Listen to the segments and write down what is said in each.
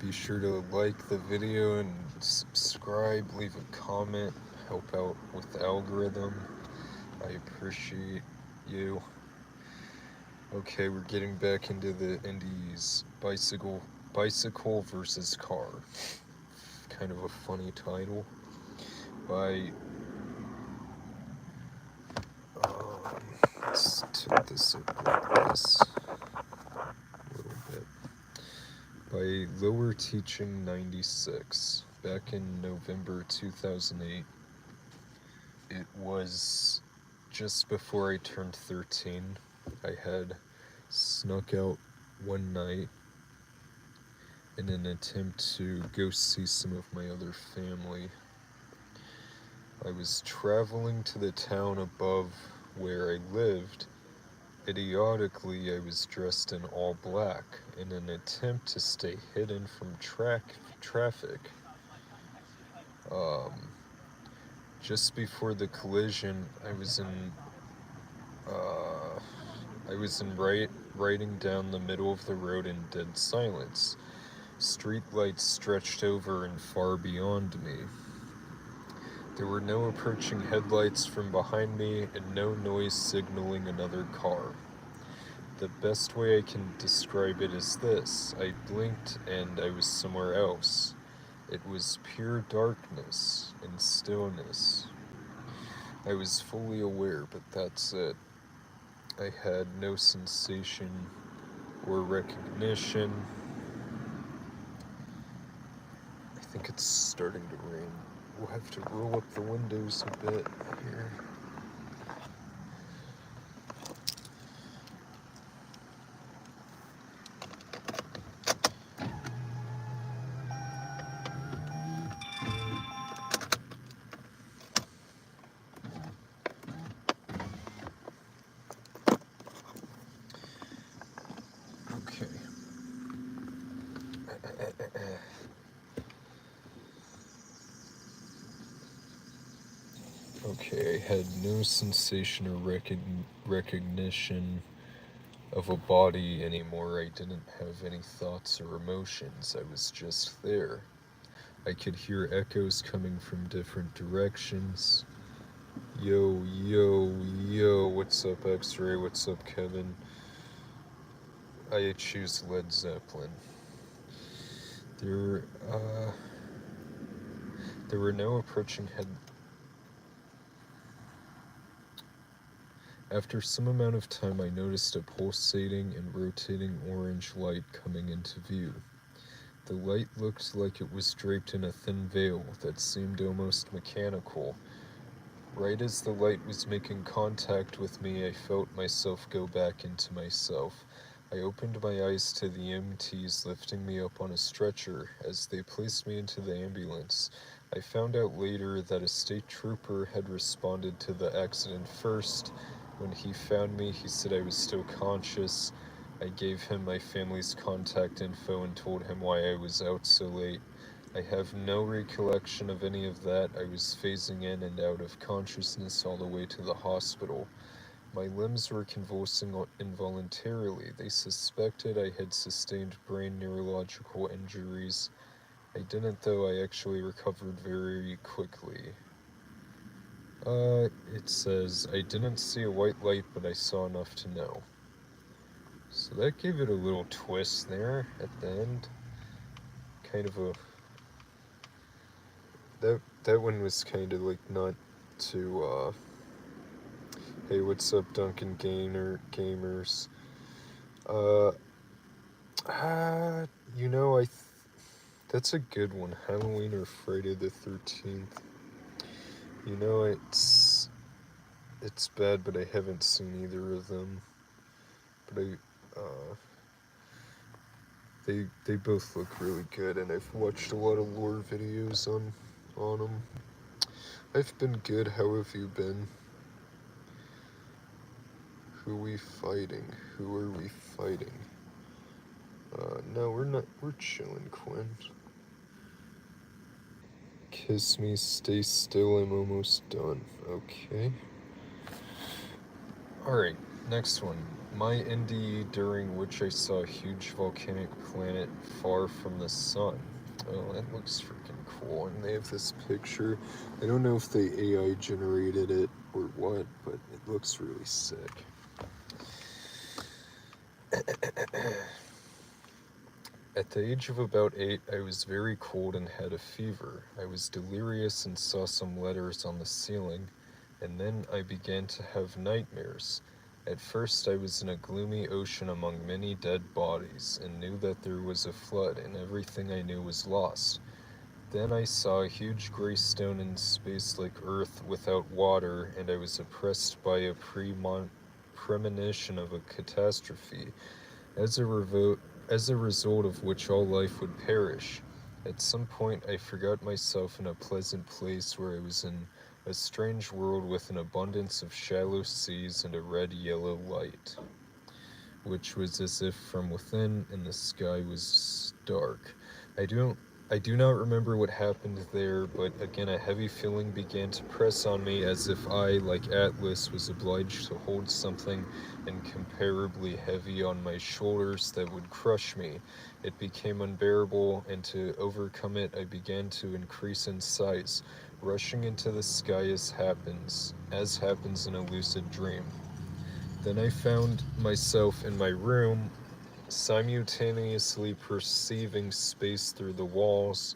Be sure to like the video and subscribe, leave a comment, help out with the algorithm. I appreciate you. Okay, we're getting back into the NDEs. Bicycle versus car. Kind of a funny title. Let's tip this up like this a little bit. By Lower Teaching 96, back in November 2008. It was just before I turned 13. I had snuck out one night in an attempt to go see some of my other family. I was traveling to the town above where I lived. Idiotically, I was dressed in all black in an attempt to stay hidden from traffic. Just before the collision, I was riding down the middle of the road in dead silence. Street lights stretched over and far beyond me. There were no approaching headlights from behind me and no noise signaling another car. The best way I can describe it is this: I blinked and I was somewhere else. It was pure darkness and stillness. I was fully aware, but that's it. I had no sensation or recognition. I think it's starting to rain. We'll have to roll up the windows a bit here. Okay, I had no sensation or recognition of a body anymore. I didn't have any thoughts or emotions. I was just there. I could hear echoes coming from different directions. Yo, yo, yo, what's up, X-Ray? What's up, Kevin? I choose Led Zeppelin. There were no approaching After some amount of time, I noticed a pulsating and rotating orange light coming into view. The light looked like it was draped in a thin veil that seemed almost mechanical. Right as the light was making contact with me, I felt myself go back into myself. I opened my eyes to the EMTs lifting me up on a stretcher as they placed me into the ambulance. I found out later that a state trooper had responded to the accident first. When he found me, he said I was still conscious. I gave him my family's contact info and told him why I was out so late. I have no recollection of any of that. I was phasing in and out of consciousness all the way to the hospital. My limbs were convulsing involuntarily. They suspected I had sustained brain neurological injuries. I didn't, though. I actually recovered very quickly. It says, I didn't see a white light, but I saw enough to know. So that gave it a little twist there at the end. Kind of a... That one was kind of like not too, hey, what's up, Duncan Gamers? You know, that's a good one. Halloween or Friday the 13th. You know, it's bad, but I haven't seen either of them. But they both look really good, and I've watched a lot of lore videos on them. I've been good. How have you been? Who we fighting? Who are we fighting? No, we're not. We're chilling, Quinn. Kiss me, stay still, I'm almost done. Okay. Alright, next one. My NDE during which I saw a huge volcanic planet far from the sun. Oh, that looks freaking cool. And they have this picture. I don't know if they AI generated it or what, but it looks really sick. At the age of about 8, I was very cold and had a fever. I was delirious and saw some letters on the ceiling, and then I began to have nightmares. At first I was in a gloomy ocean among many dead bodies, and knew that there was a flood, and everything I knew was lost. Then I saw a huge gray stone in space like Earth without water, and I was oppressed by a premonition of a catastrophe, as a result of which all life would perish. At some point I forgot myself in a pleasant place where I was in a strange world with an abundance of shallow seas and a red-yellow light, which was as if from within, and the sky was dark. I do not remember what happened there, but again a heavy feeling began to press on me, as if I, like Atlas, was obliged to hold something incomparably heavy on my shoulders that would crush me. It became unbearable, and to overcome it I began to increase in size, rushing into the sky as happens in a lucid dream. Then I found myself in my room, simultaneously perceiving space through the walls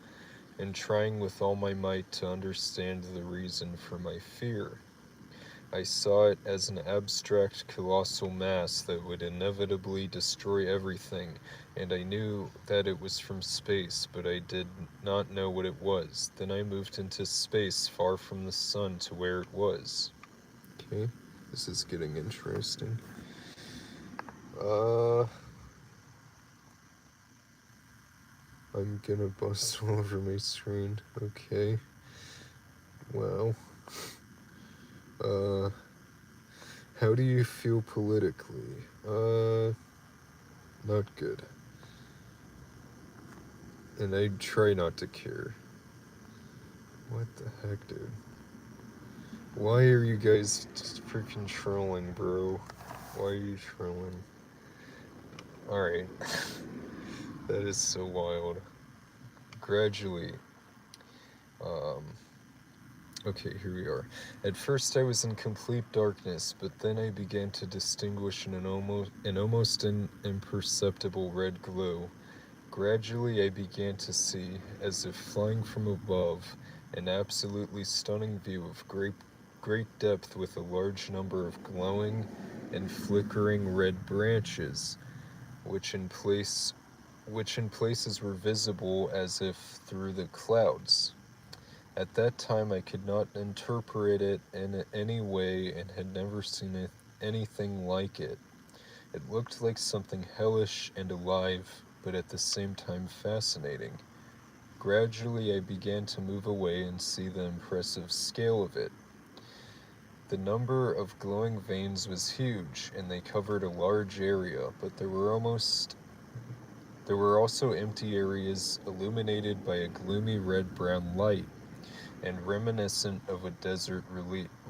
and trying with all my might to understand the reason for my fear. I saw it as an abstract, colossal mass that would inevitably destroy everything, and I knew that it was from space, but I did not know what it was. Then I moved into space, far from the sun, to where it was. Okay, this is getting interesting. I'm gonna bust all over my screen. Okay. Well, how do you feel politically? Not good. And I try not to care. What the heck, dude? Why are you guys just freaking trolling, bro? Why are you trolling? Alright. That is so wild. Gradually. Okay, here we are. At first I was in complete darkness, but then I began to distinguish an almost imperceptible red glow. Gradually I began to see, as if flying from above, an absolutely stunning view of great depth with a large number of glowing and flickering red branches, which in places were visible as if through the clouds. At that time I could not interpret it in any way and had never seen anything like it. It looked like something hellish and alive, but at the same time fascinating. Gradually I began to move away and see the impressive scale of it. The number of glowing veins was huge, and they covered a large area, but there were also empty areas illuminated by a gloomy red-brown light, and reminiscent of a desert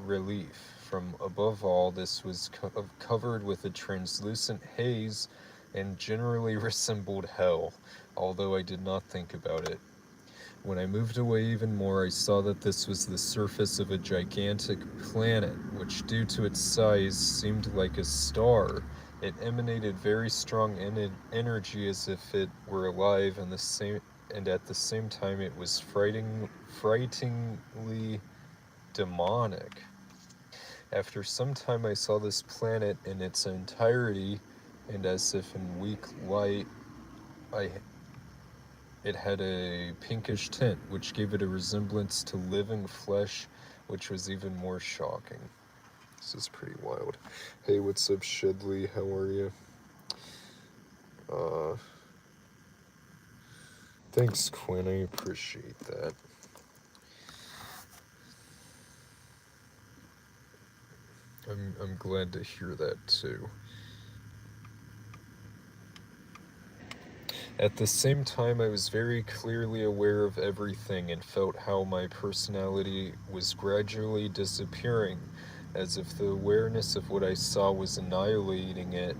relief. From above all, this was covered with a translucent haze and generally resembled hell, although I did not think about it. When I moved away even more, I saw that this was the surface of a gigantic planet, which, due to its size, seemed like a star. It emanated very strong energy, as if it were alive, and at the same time it was frighteningly demonic. After some time I saw this planet in its entirety, and as if in weak light, it had a pinkish tint, which gave it a resemblance to living flesh, which was even more shocking. This is pretty wild. Hey, what's up, Shedley? How are you? Thanks, Quinn. I appreciate that. I'm glad to hear that too. At the same time, I was very clearly aware of everything and felt how my personality was gradually disappearing. as if the awareness of what I saw was annihilating it.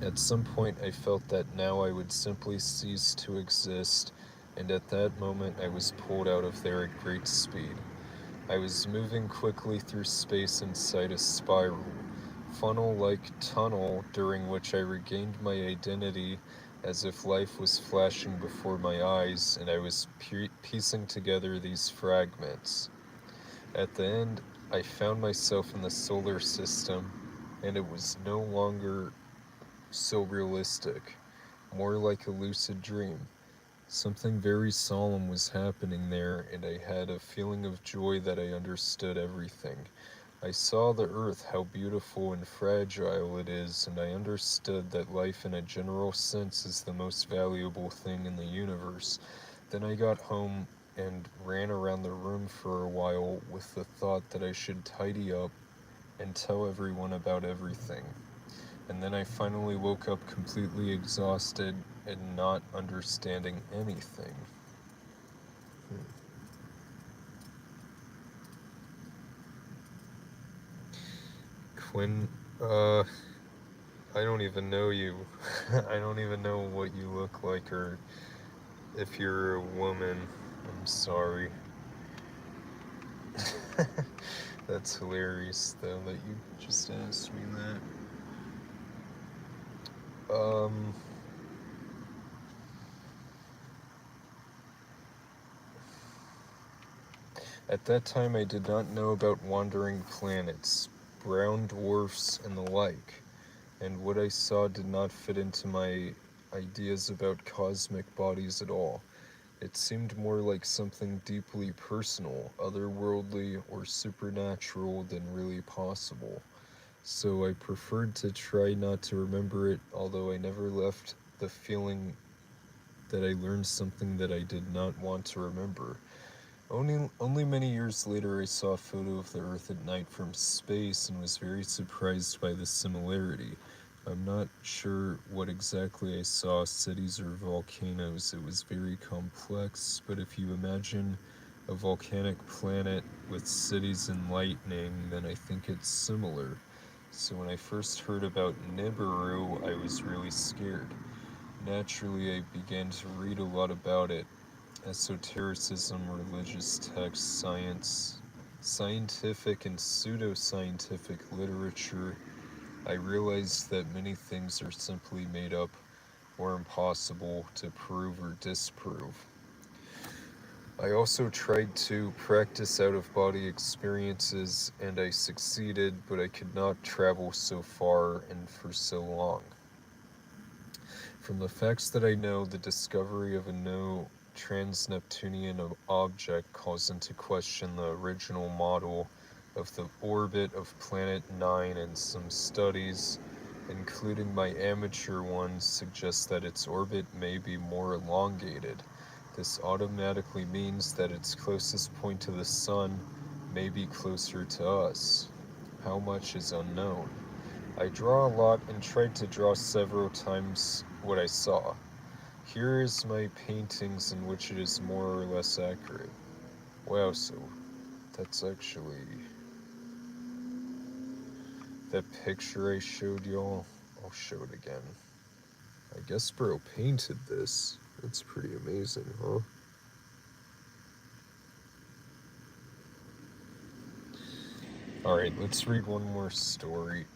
At some point, I felt that now I would simply cease to exist, and at that moment, I was pulled out of there at great speed. I was moving quickly through space inside a spiral, funnel-like tunnel during which I regained my identity as if life was flashing before my eyes and I was piecing together these fragments. At the end, I found myself in the solar system, and it was no longer so realistic, more like a lucid dream. Something very solemn was happening there, and I had a feeling of joy that I understood everything. I saw the earth, how beautiful and fragile it is, and I understood that life in a general sense is the most valuable thing in the universe. Then I got home and ran around the room for a while with the thought that I should tidy up and tell everyone about everything. And then I finally woke up completely exhausted and not understanding anything. Quinn, I don't even know you. I don't even know what you look like or if you're a woman. I'm sorry. That's hilarious, though, that you just asked me that. At that time, I did not know about wandering planets, brown dwarfs, and the like, and what I saw did not fit into my ideas about cosmic bodies at all. It seemed more like something deeply personal, otherworldly, or supernatural than really possible. So I preferred to try not to remember it, although I never left the feeling that I learned something that I did not want to remember. Only many years later I saw a photo of the Earth at night from space and was very surprised by the similarity. I'm not sure what exactly I saw, cities or volcanoes. It was very complex, but if you imagine a volcanic planet with cities and lightning, then I think it's similar. So when I first heard about Nibiru, I was really scared. Naturally, I began to read a lot about it. Esotericism, religious texts, science, scientific and pseudoscientific literature. I realized that many things are simply made up or impossible to prove or disprove. I also tried to practice out of body experiences and I succeeded, but I could not travel so far and for so long. From the facts that I know, the discovery of a new trans-Neptunian object calls into question the original model of the orbit of Planet 9, and some studies, including my amateur ones, suggest that its orbit may be more elongated. This automatically means that its closest point to the Sun may be closer to us. How much is unknown. I draw a lot and tried to draw several times what I saw. Here is my paintings in which it is more or less accurate. Wow, so that's actually that picture I showed y'all. I'll show it again. I guess bro painted this. That's pretty amazing, huh? Alright, let's read one more story.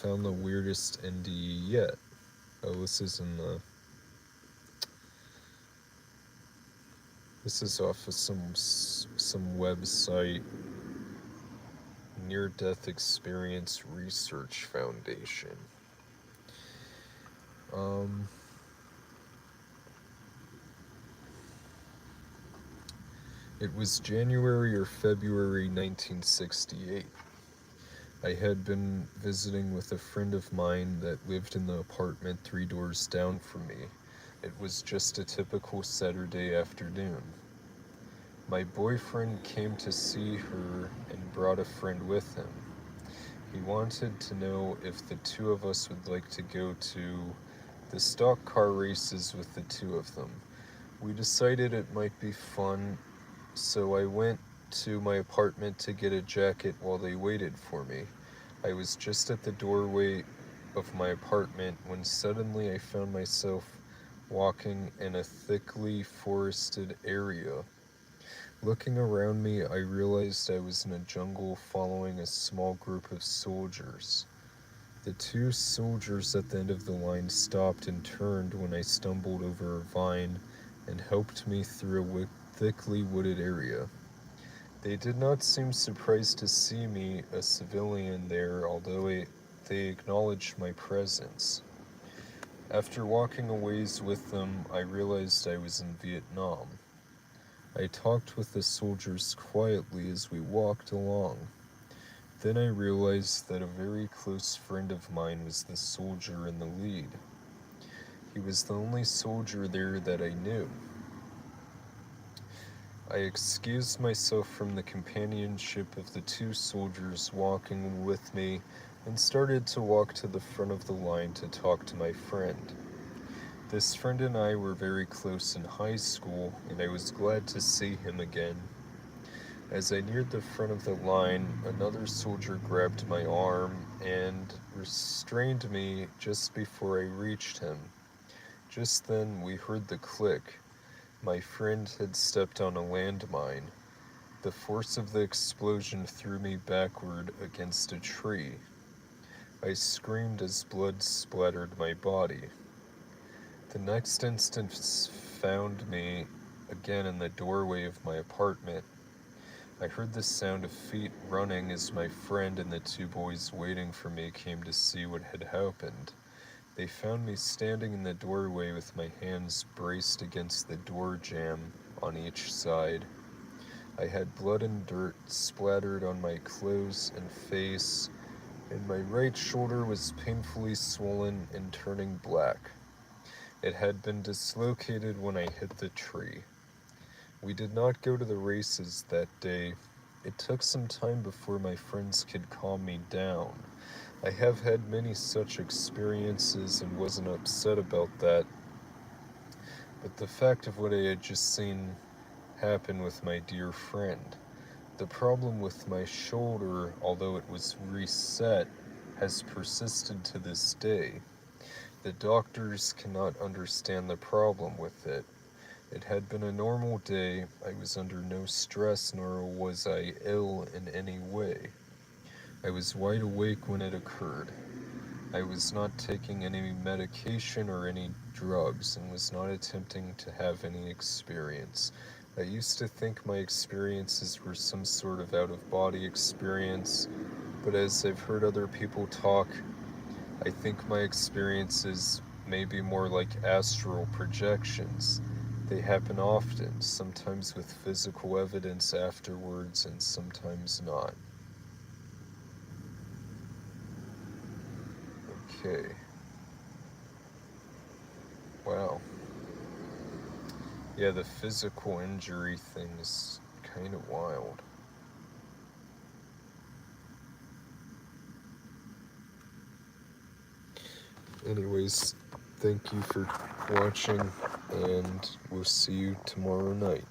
Found the weirdest NDE yet. Oh, this is in the... This is off of some website. Near-Death Experience Research Foundation. It was January or February 1968. I had been visiting with a friend of mine that lived in the apartment 3 doors down from me. It was just a typical Saturday afternoon. My boyfriend came to see her and brought a friend with him. He wanted to know if the two of us would like to go to the stock car races with the two of them. We decided it might be fun, so I went to my apartment to get a jacket while they waited for me. I was just at the doorway of my apartment when suddenly I found myself walking in a thickly forested area. Looking around me, I realized I was in a jungle following a small group of soldiers. The two soldiers at the end of the line stopped and turned when I stumbled over a vine and helped me through a thickly wooded area. They did not seem surprised to see me, a civilian there, although they acknowledged my presence. After walking a ways with them, I realized I was in Vietnam. I talked with the soldiers quietly as we walked along. Then I realized that a very close friend of mine was the soldier in the lead. He was the only soldier there that I knew. I excused myself from the companionship of the two soldiers walking with me and started to walk to the front of the line to talk to my friend. This friend and I were very close in high school, and I was glad to see him again. As I neared the front of the line, another soldier grabbed my arm and restrained me just before I reached him. Just then, we heard the click. My friend had stepped on a landmine. The force of the explosion threw me backward against a tree. I screamed as blood splattered my body. The next instant found me again in the doorway of my apartment. I heard the sound of feet running as my friend and the two boys waiting for me came to see what had happened. They found me standing in the doorway with my hands braced against the door jamb on each side. I had blood and dirt splattered on my clothes and face, and my right shoulder was painfully swollen and turning black. It had been dislocated when I hit the tree. We did not go to the races that day. It took some time before my friends could calm me down. I have had many such experiences and wasn't upset about that, but the fact of what I had just seen happen with my dear friend. The problem with my shoulder, although it was reset, has persisted to this day. The doctors cannot understand the problem with it. It had been a normal day. I was under no stress, nor was I ill in any way. I was wide awake when it occurred. I was not taking any medication or any drugs and was not attempting to have any experience. I used to think my experiences were some sort of out-of-body experience, but as I've heard other people talk, I think my experiences may be more like astral projections. They happen often, sometimes with physical evidence afterwards and sometimes not. Okay. Wow. Yeah, the physical injury thing's kind of wild. Anyways, thank you for watching, and we'll see you tomorrow night.